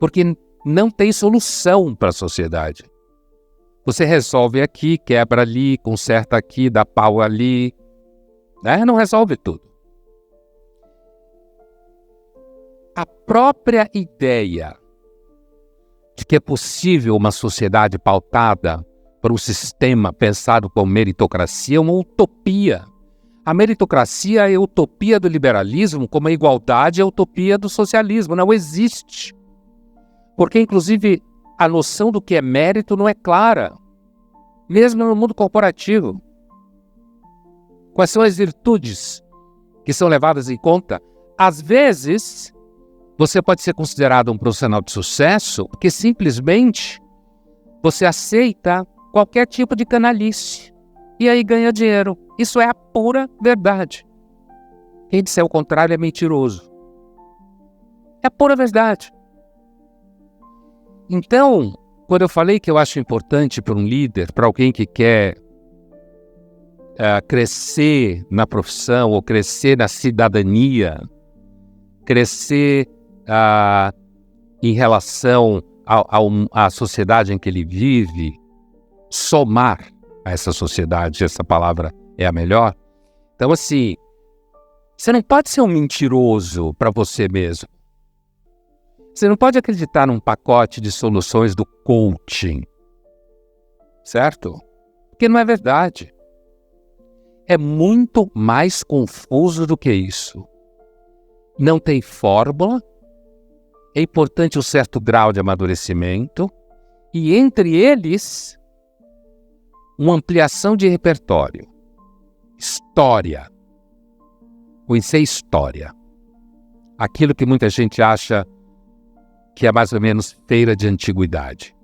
porque não tem solução para a sociedade. Você resolve aqui, quebra ali, conserta aqui, dá pau ali, né? Não resolve tudo. A própria ideia de que é possível uma sociedade pautada por um sistema pensado como meritocracia é uma utopia. A meritocracia é a utopia do liberalismo, como a igualdade é a utopia do socialismo. Não existe. Porque, inclusive, a noção do que é mérito não é clara, mesmo no mundo corporativo. Quais são as virtudes que são levadas em conta? Às vezes, você pode ser considerado um profissional de sucesso porque simplesmente você aceita qualquer tipo de canalice e aí ganha dinheiro. Isso é a pura verdade. Quem disser o contrário é mentiroso. É a pura verdade. Então, quando eu falei que eu acho importante para um líder, para alguém que quer crescer na profissão ou crescer na cidadania, crescer em relação à sociedade em que ele vive, somar a essa sociedade, essa palavra é a melhor. Então, assim, você não pode ser um mentiroso para você mesmo. Você não pode acreditar num pacote de soluções do coaching, certo? Porque não é verdade. É muito mais confuso do que isso. Não tem fórmula, é importante um certo grau de amadurecimento e, entre eles, uma ampliação de repertório. História. Conhecer história. Aquilo que muita gente acha que é mais ou menos feira de antiguidade.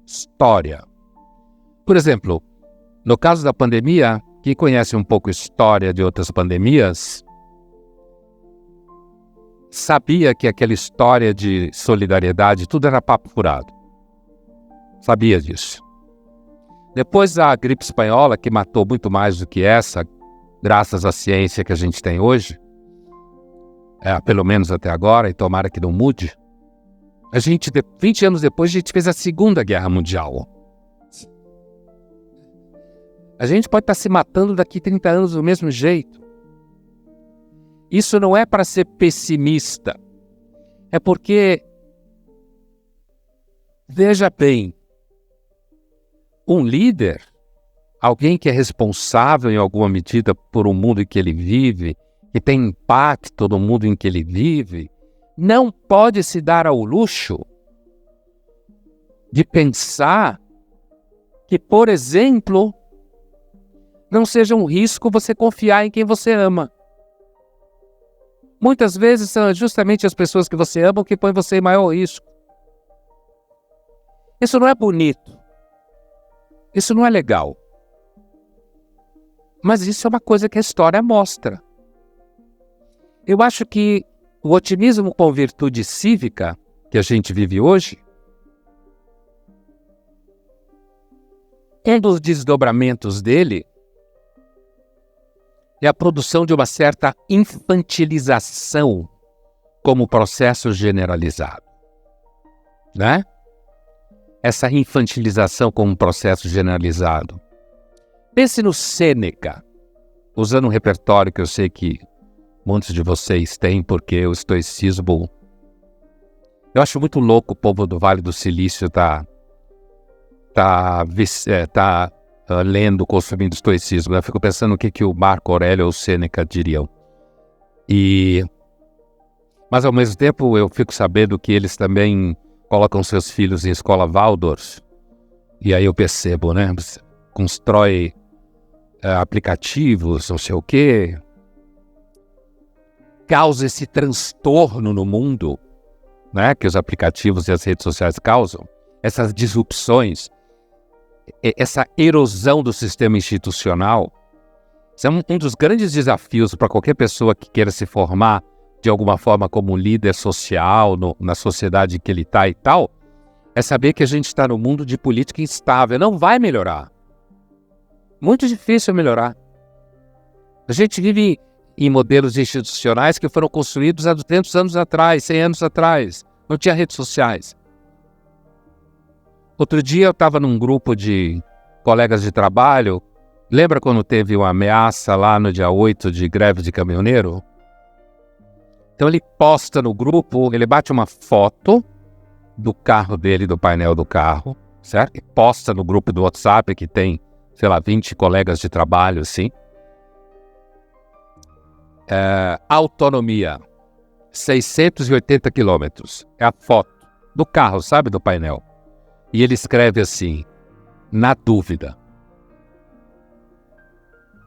História. Por exemplo, no caso da pandemia, quem conhece um pouco história de outras pandemias, sabia que aquela história de solidariedade, tudo era papo furado. Sabia disso. Depois da gripe espanhola, que matou muito mais do que essa, graças à ciência que a gente tem hoje, pelo menos até agora, e tomara que não mude, 20 anos depois, a gente fez a Segunda Guerra Mundial. A gente pode estar se matando daqui 30 anos do mesmo jeito. Isso não é para ser pessimista. É porque, veja bem, um líder, alguém que é responsável em alguma medida por um mundo em que ele vive, que tem impacto no mundo em que ele vive, não pode se dar ao luxo de pensar que, por exemplo, não seja um risco você confiar em quem você ama. Muitas vezes são justamente as pessoas que você ama que põem você em maior risco. Isso não é bonito. Isso não é legal. Mas isso é uma coisa que a história mostra. Eu acho que o otimismo com virtude cívica que a gente vive hoje, um dos desdobramentos dele é a produção de uma certa infantilização como processo generalizado, né? Essa infantilização como processo generalizado. Pense no Sêneca, usando um repertório que eu sei que muitos de vocês têm, porque o estoicismo... Eu acho muito louco o povo do Vale do Silício tá lendo, consumindo estoicismo. Eu fico pensando o que o Marco Aurélio ou o Sêneca diriam. Mas, ao mesmo tempo, eu fico sabendo que eles também colocam seus filhos em escola Waldorf. E aí eu percebo, né? Constrói aplicativos, não sei o quê. Causa esse transtorno no mundo, né? Que os aplicativos e as redes sociais causam. Essas disrupções. Essa erosão do sistema institucional. Isso é um dos grandes desafios para qualquer pessoa que queira se formar de alguma forma como líder social, na sociedade que ele está e tal, é saber que a gente está num mundo de política instável. Não vai melhorar. Muito difícil melhorar. A gente vive em modelos institucionais que foram construídos há 200 anos atrás, 100 anos atrás. Não tinha redes sociais. Outro dia eu estava num grupo de colegas de trabalho. Lembra quando teve uma ameaça lá no dia 8 de greve de caminhoneiro? Então ele posta no grupo, ele bate uma foto do carro dele, do painel do carro, certo? E posta no grupo do WhatsApp que tem, sei lá, 20 colegas de trabalho, assim. Autonomia, 680 quilômetros. É a foto do carro, sabe, do painel. E ele escreve assim, na dúvida.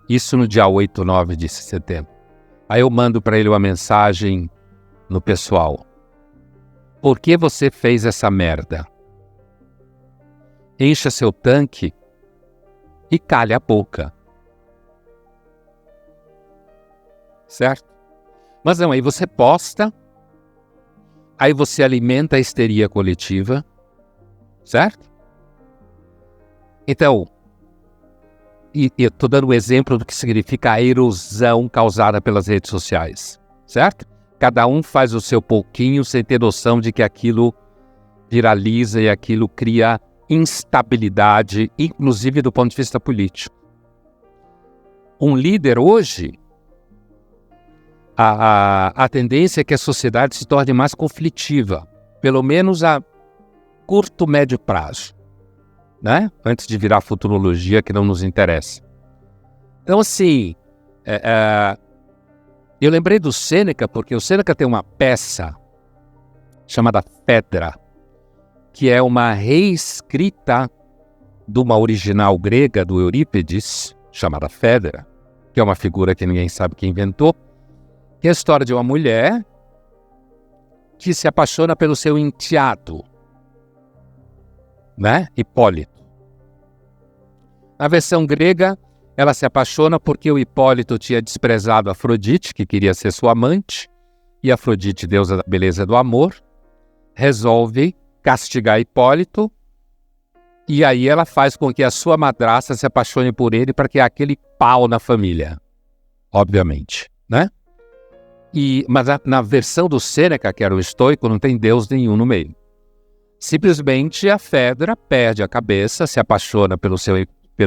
Isso no dia 8, 9 de setembro. Aí eu mando para ele uma mensagem no pessoal. Por que você fez essa merda? Encha seu tanque e calha a boca. Certo? Mas não, aí você posta, aí você alimenta a histeria coletiva, certo? Então, e eu estou dando o exemplo do que significa a erosão causada pelas redes sociais, certo? Cada um faz o seu pouquinho sem ter noção de que aquilo viraliza e aquilo cria instabilidade, inclusive do ponto de vista político. Um líder hoje, a tendência é que a sociedade se torne mais conflitiva, pelo menos a curto, médio prazo, né? Antes de virar futurologia que não nos interessa. Então, assim, eu lembrei do Sêneca, porque o Sêneca tem uma peça chamada Fedra, que é uma reescrita de uma original grega do Eurípides, chamada Fedra, que é uma figura que ninguém sabe quem inventou, que é a história de uma mulher que se apaixona pelo seu enteado, né? Hipólito. Na versão grega, ela se apaixona porque o Hipólito tinha desprezado Afrodite, que queria ser sua amante, e Afrodite, deusa da beleza e do amor, resolve castigar Hipólito, e aí ela faz com que a sua madrasta se apaixone por ele para criar aquele pau na família, obviamente, né? Mas na versão do Sêneca, que era o estoico, não tem deus nenhum no meio. Simplesmente a Fedra perde a cabeça, se apaixona pelo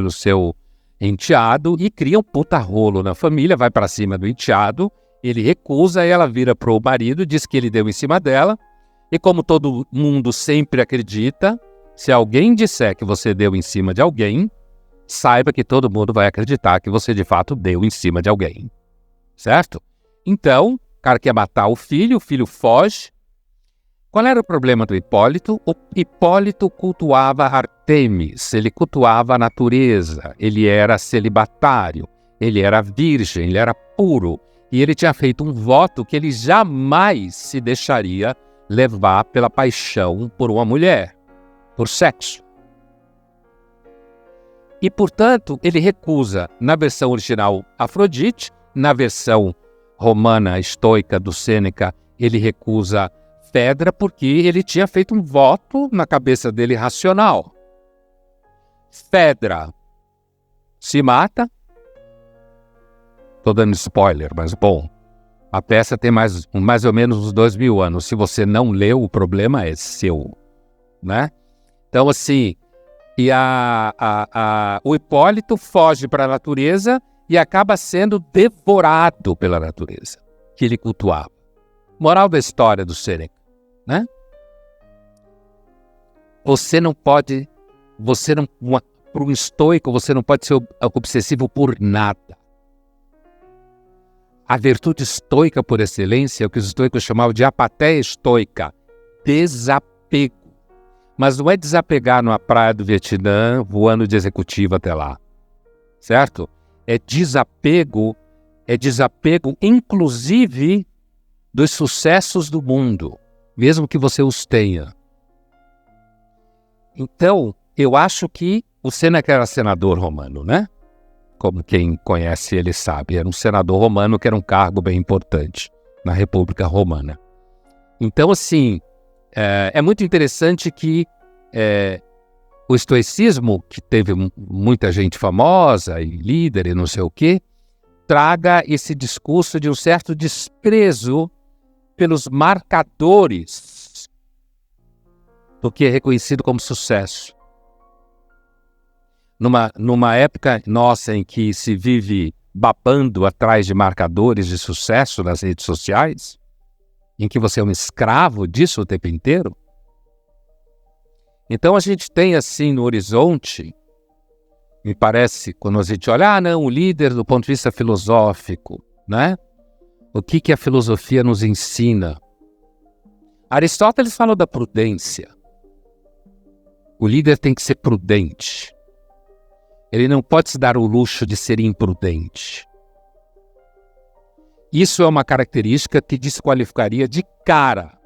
seu enteado e cria um puta rolo na família, vai para cima do enteado, ele recusa, ela vira pro marido, diz que ele deu em cima dela, e como todo mundo sempre acredita, se alguém disser que você deu em cima de alguém, saiba que todo mundo vai acreditar que você de fato deu em cima de alguém, certo? Então, o cara quer matar o filho foge. Qual era o problema do Hipólito? O Hipólito cultuava Artemis, ele cultuava a natureza, ele era celibatário, ele era virgem, ele era puro, e ele tinha feito um voto que ele jamais se deixaria levar pela paixão por uma mulher, por sexo. E, portanto, ele recusa, na versão original, Afrodite, na versão romana estoica do Sêneca, ele recusa Fedra porque ele tinha feito um voto na cabeça dele racional. Fedra se mata. Estou dando spoiler, mas bom, a peça tem mais ou menos uns 2000 anos. Se você não leu, o problema é seu, né? Então, assim, e o Hipólito foge para a natureza e acaba sendo devorado pela natureza, que ele cultuava. Moral da história do Sêneca, né? Para um estoico, você não pode ser obsessivo por nada. A virtude estoica por excelência é o que os estoicos chamavam de apatheia estoica, desapego. Mas não é desapegar numa praia do Vietnã, voando de executivo até lá, certo? É desapego inclusive dos sucessos do mundo, mesmo que você os tenha. Então, eu acho que o Sêneca era senador romano, né? Como quem conhece ele sabe, era um senador romano que era um cargo bem importante na República Romana. Então, assim, é muito interessante que o estoicismo, que teve muita gente famosa e líder e não sei o quê, traga esse discurso de um certo desprezo pelos marcadores do que é reconhecido como sucesso. Numa época nossa em que se vive babando atrás de marcadores de sucesso nas redes sociais, em que você é um escravo disso o tempo inteiro. Então a gente tem assim no horizonte, me parece, quando a gente olha, o líder do ponto de vista filosófico, né? O que a filosofia nos ensina? Aristóteles falou da prudência. O líder tem que ser prudente. Ele não pode se dar o luxo de ser imprudente. Isso é uma característica que desqualificaria de cara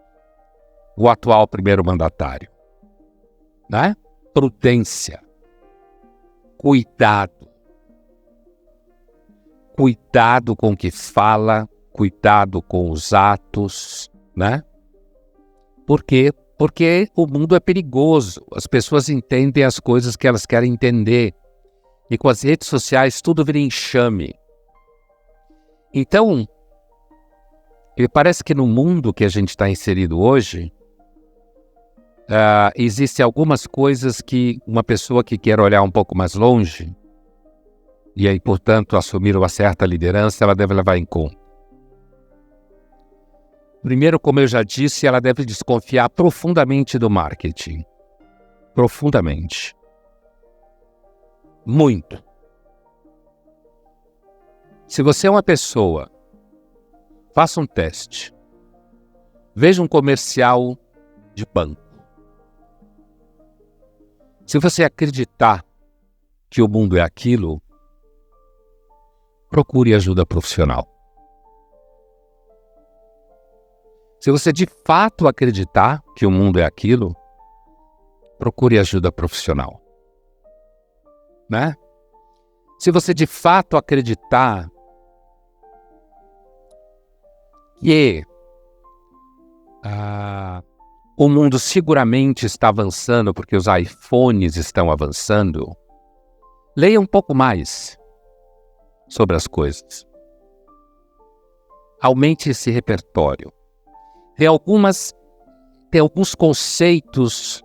o atual primeiro mandatário, né? Prudência, cuidado com o que fala, cuidado com os atos, né? Por quê? Porque o mundo é perigoso, as pessoas entendem as coisas que elas querem entender, e com as redes sociais tudo vira enxame. Então, me parece que no mundo que a gente está inserido hoje, existem algumas coisas que uma pessoa que quer olhar um pouco mais longe, e aí, portanto, assumir uma certa liderança, ela deve levar em conta. Primeiro, como eu já disse, ela deve desconfiar profundamente do marketing. Profundamente. Muito. Se você é uma pessoa, faça um teste. Veja um comercial de banco. Se você acreditar que o mundo é aquilo, procure ajuda profissional. Se você de fato acreditar que o mundo é aquilo, procure ajuda profissional. Né? Se você de fato acreditar que o mundo seguramente está avançando porque os iPhones estão avançando, leia um pouco mais sobre as coisas. Aumente esse repertório. Tem alguns conceitos,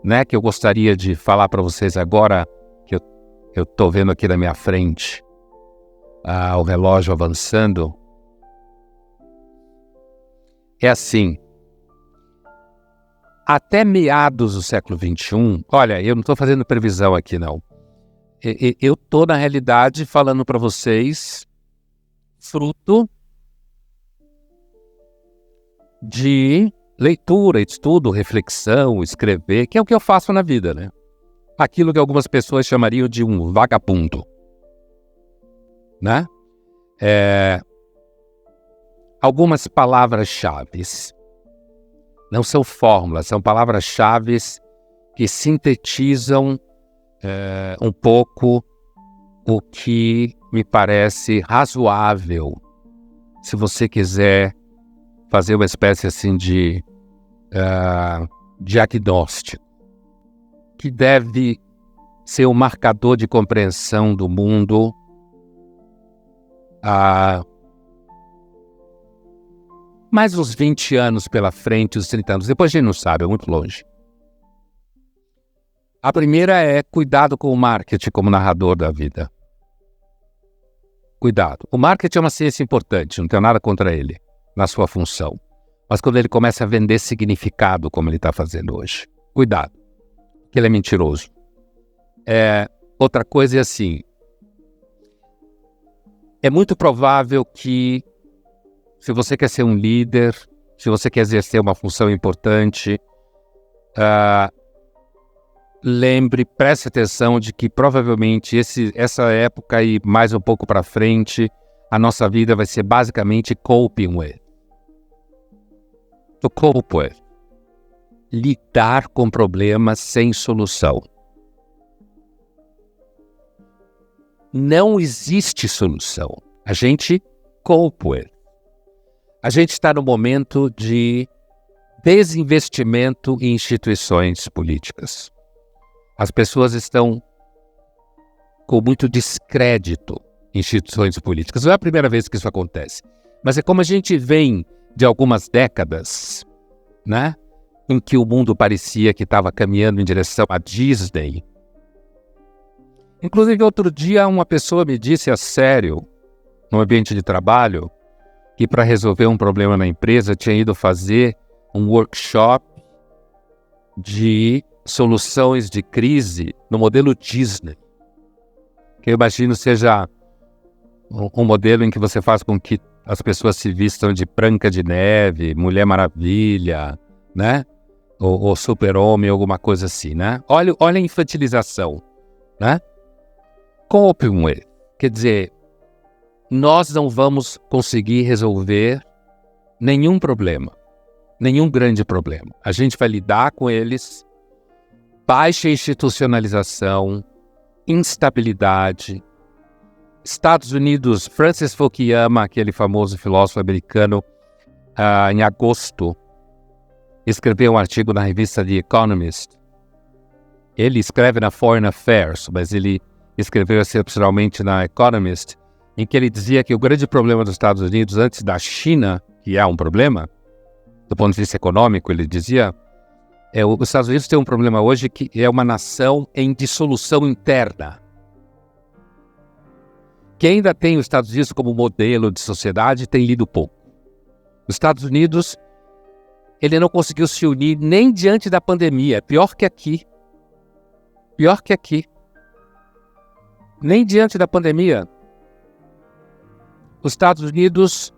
né, que eu gostaria de falar para vocês agora, que eu estou vendo aqui na minha frente, o relógio avançando. É assim, até meados do século XXI, olha, eu não estou fazendo previsão aqui não, eu estou na realidade falando para vocês, fruto de leitura, estudo, reflexão, escrever, que é o que eu faço na vida, né? Aquilo que algumas pessoas chamariam de um vagabundo, né? Algumas palavras-chave, não são fórmulas, são palavras-chave que sintetizam um pouco o que me parece razoável, se você quiser fazer uma espécie assim de diagnóstico, que deve ser um marcador de compreensão do mundo mais uns 20 anos pela frente, uns 30 anos. Depois a gente não sabe, é muito longe. A primeira é cuidado com o marketing como narrador da vida. Cuidado. O marketing é uma ciência importante, não tenho nada contra ele, na sua função. Mas quando ele começa a vender significado, como ele está fazendo hoje, cuidado, que ele é mentiroso. Outra coisa é assim, é muito provável que, se você quer ser um líder, se você quer exercer uma função importante, preste atenção de que provavelmente essa época e mais um pouco para frente, a nossa vida vai ser basicamente coping with. To cope with. Lidar com problemas sem solução. Não existe solução. A gente cope with. A gente está no momento de desinvestimento em instituições políticas. As pessoas estão com muito descrédito em instituições políticas. Não é a primeira vez que isso acontece. Mas é como a gente vem de algumas décadas, né, em que o mundo parecia que estava caminhando em direção à Disney. Inclusive, outro dia, uma pessoa me disse a sério, no ambiente de trabalho, que para resolver um problema na empresa tinha ido fazer um workshop de soluções de crise no modelo Disney, que eu imagino seja um modelo em que você faz com que as pessoas se vistam de Branca de Neve, Mulher Maravilha, né? Ou Super-Homem, alguma coisa assim, né? Olha a infantilização, né? Coping with, quer dizer, nós não vamos conseguir resolver nenhum problema, nenhum grande problema. A gente vai lidar com eles, baixa institucionalização, instabilidade. Estados Unidos, Francis Fukuyama, aquele famoso filósofo americano, em agosto, escreveu um artigo na revista The Economist. Ele escreve na Foreign Affairs, mas ele escreveu excepcionalmente na Economist, em que ele dizia que o grande problema dos Estados Unidos, antes da China, que é um problema, do ponto de vista econômico, ele dizia, os Estados Unidos têm um problema hoje que é uma nação em dissolução interna. Quem ainda tem os Estados Unidos como modelo de sociedade tem lido pouco. Os Estados Unidos, ele não conseguiu se unir nem diante da pandemia. É pior que aqui. Pior que aqui. Nem diante da pandemia. Os Estados Unidos,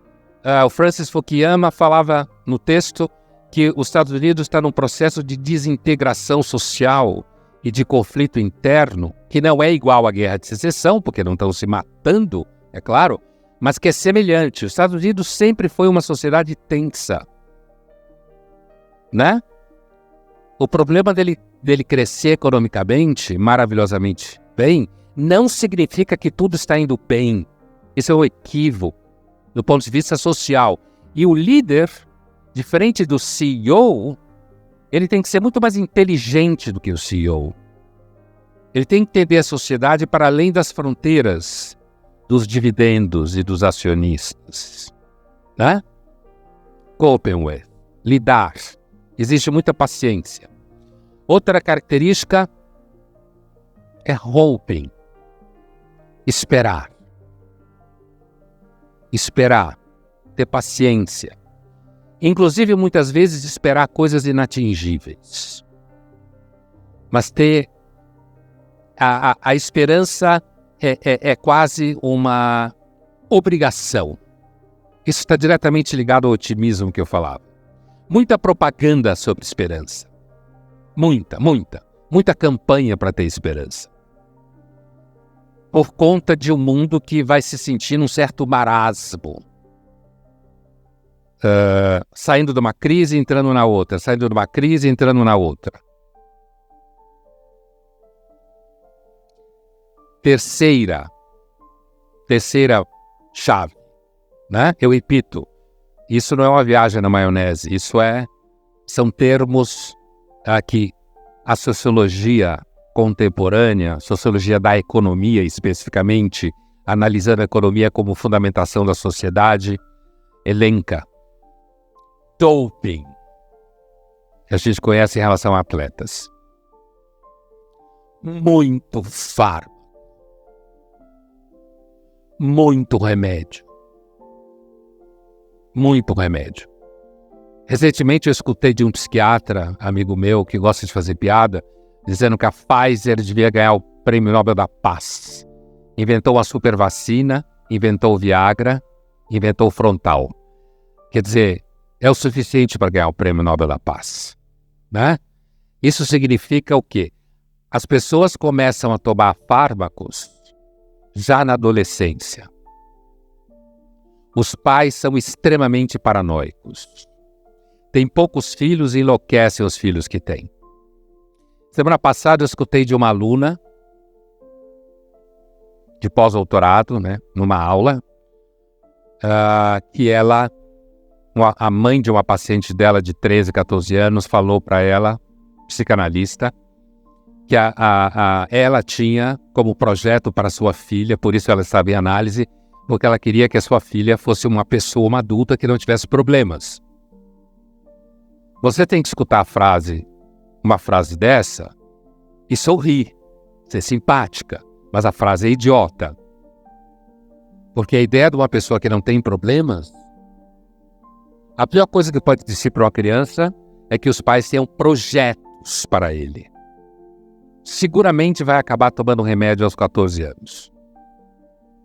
o Francis Fukuyama falava no texto que os Estados Unidos está num processo de desintegração social e de conflito interno, que não é igual à guerra de secessão, porque não estão se matando, é claro, mas que é semelhante. Os Estados Unidos sempre foi uma sociedade tensa, né? O problema dele crescer economicamente, maravilhosamente bem, não significa que tudo está indo bem. Isso é um equívoco do ponto de vista social. E o líder, diferente do CEO, ele tem que ser muito mais inteligente do que o CEO. Ele tem que entender a sociedade para além das fronteiras dos dividendos e dos acionistas, né? Coping with, lidar. Existe muita paciência. Outra característica é hoping, esperar. Esperar, ter paciência. Inclusive, muitas vezes, esperar coisas inatingíveis. Mas ter a esperança é quase uma obrigação. Isso está diretamente ligado ao otimismo que eu falava. Muita propaganda sobre esperança. Muita campanha para ter esperança. Por conta de um mundo que vai se sentir num certo marasmo. Saindo de uma crise, entrando na outra. Saindo de uma crise, entrando na outra. Terceira chave, né? Eu repito, isso não é uma viagem na maionese, são termos que a sociologia contemporânea, sociologia da economia especificamente, analisando a economia como fundamentação da sociedade, elenca. Doping, que a gente conhece em relação a atletas. Muito fármaco. Muito remédio. Recentemente eu escutei de um psiquiatra, amigo meu, que gosta de fazer piada, dizendo que a Pfizer devia ganhar o Prêmio Nobel da Paz. Inventou a super vacina, inventou o Viagra, inventou o Frontal. Quer dizer, é o suficiente para ganhar o Prêmio Nobel da Paz, né? Isso significa o quê? As pessoas começam a tomar fármacos já na adolescência. Os pais são extremamente paranoicos. Tem poucos filhos e enlouquecem os filhos que têm. Semana passada eu escutei de uma aluna de pós-doutorado, né, numa aula, que a mãe de uma paciente dela de 13, 14 anos falou para ela, psicanalista, que ela tinha como projeto para sua filha, por isso ela estava em análise, porque ela queria que a sua filha fosse uma pessoa, uma adulta que não tivesse problemas. Você tem que escutar uma frase dessa e sorrir, ser simpática, mas a frase é idiota. Porque a ideia de uma pessoa que não tem problemas, a pior coisa que pode dizer para uma criança é que os pais tenham projetos para ele. Seguramente vai acabar tomando remédio aos 14 anos.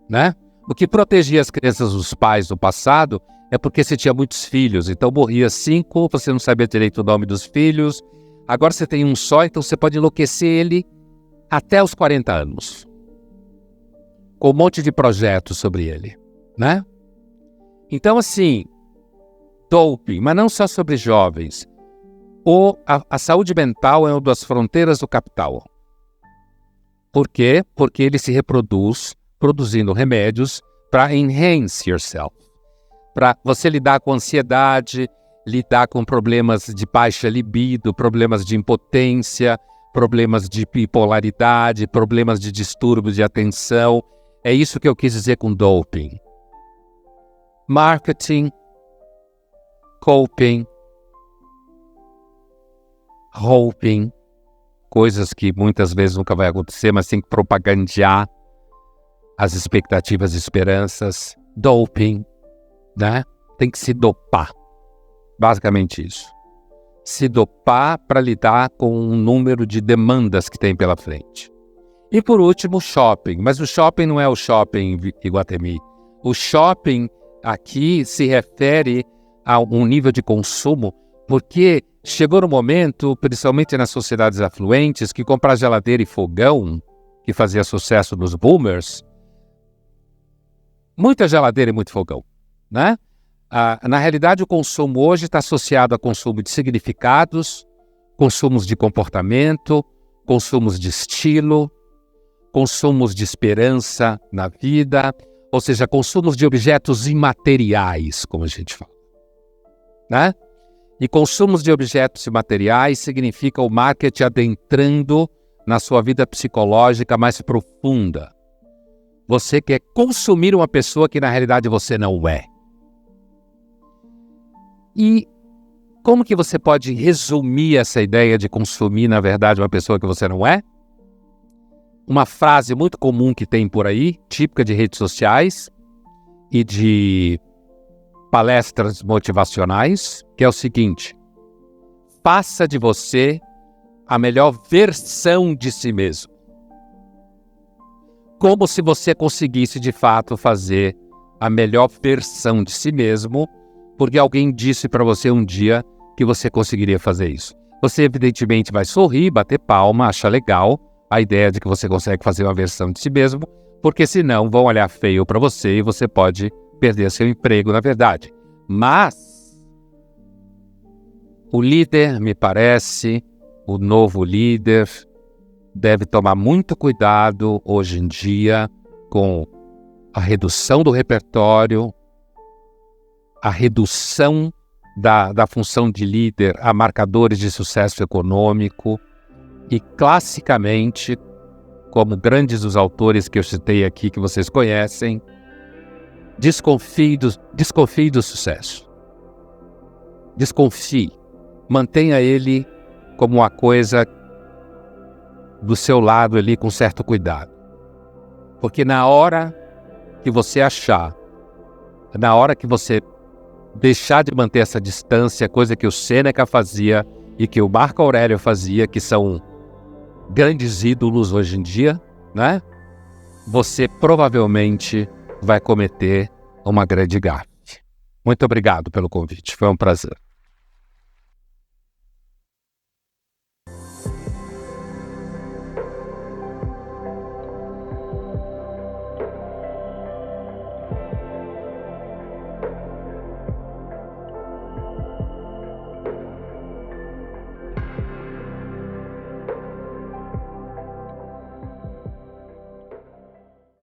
Né? O que protegia as crianças dos pais no passado é porque você tinha muitos filhos. Então morria 5, você não sabia direito o nome dos filhos. Agora você tem um só, então você pode enlouquecer ele até os 40 anos. Com um monte de projetos sobre ele. Né? Então assim, doping, mas não só sobre jovens. A saúde mental é uma das fronteiras do capital. Por quê? Porque ele se reproduz produzindo remédios para enhance yourself. Para você lidar com ansiedade, lidar com problemas de baixa libido, problemas de impotência, problemas de bipolaridade, problemas de distúrbio de atenção. É isso que eu quis dizer com doping. Marketing, coping, hoping, coisas que muitas vezes nunca vai acontecer, mas tem que propagandear as expectativas e esperanças. Doping, né? Tem que se dopar. Basicamente isso. Se dopar para lidar com um número de demandas que tem pela frente. E por último, shopping. Mas o shopping não é o shopping Iguatemi. O shopping aqui se refere a um nível de consumo, porque chegou no momento, principalmente nas sociedades afluentes, que comprar geladeira e fogão, que fazia sucesso nos boomers, muita geladeira e muito fogão, né? Na realidade, o consumo hoje está associado a consumo de significados, consumos de comportamento, consumos de estilo, consumos de esperança na vida, ou seja, consumos de objetos imateriais, como a gente fala, né? E consumos de objetos imateriais significa o marketing adentrando na sua vida psicológica mais profunda. Você quer consumir uma pessoa que na realidade você não é. E como que você pode resumir essa ideia de consumir na verdade uma pessoa que você não é? Uma frase muito comum que tem por aí, típica de redes sociais e de palestras motivacionais, que é o seguinte: faça de você a melhor versão de si mesmo. Como se você conseguisse de fato fazer a melhor versão de si mesmo, porque alguém disse para você um dia que você conseguiria fazer isso. Você evidentemente vai sorrir, bater palma, achar legal a ideia de que você consegue fazer uma versão de si mesmo, porque senão vão olhar feio para você e você pode perder seu emprego, na verdade. Mas o líder, me parece, o novo líder, deve tomar muito cuidado hoje em dia com a redução do repertório, a redução da função de líder a marcadores de sucesso econômico e, classicamente, como grandes dos autores que eu citei aqui, que vocês conhecem, desconfie do sucesso. Desconfie. Mantenha ele como uma coisa do seu lado ali com certo cuidado. Porque na hora que você achar, na hora que você deixar de manter essa distância, coisa que o Sêneca fazia e que o Marco Aurélio fazia, que são grandes ídolos hoje em dia, né? Você provavelmente vai cometer uma grande gafe. Muito obrigado pelo convite, foi um prazer.